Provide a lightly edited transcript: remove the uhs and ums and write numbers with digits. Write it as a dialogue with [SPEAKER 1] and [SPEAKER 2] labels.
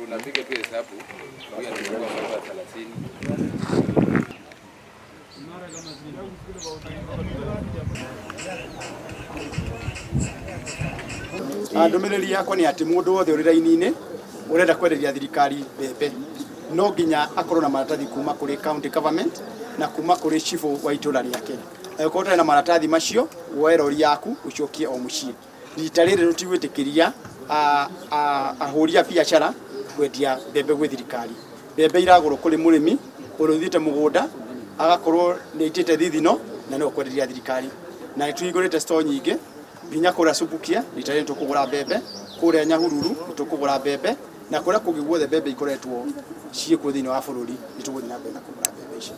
[SPEAKER 1] Unapiga tu hesabu. Huyu anachukua mwaka
[SPEAKER 2] 30. Ndomereri yakwa ni ati mundu wothe uri raini-ini urenda kwereria thirikari mbembe no nginya akorwo na maratathi kuma kuri county government na kuma kuri chief wa itura riake. Ukorwo na maratathi macio woe rori yaku ucokie o mucii. Rita riri rutigwitikiria ahuria biacara kwendia mbembe gwi thirikari. Mbembe iragurwo kuri murimi uruthite mugunda agakorwo ni itite thithino na no kwenderia thirikari. Na nituigurite store nyingi nginya kura Subukia rita riri tukugura mbembe kuria Nyahururu tukugura mbembe na kuria kungi guothe mbembe ikoretwo ciĩ kuo thiini wa bururi nituguthii na mbere na kugura mbembe icio.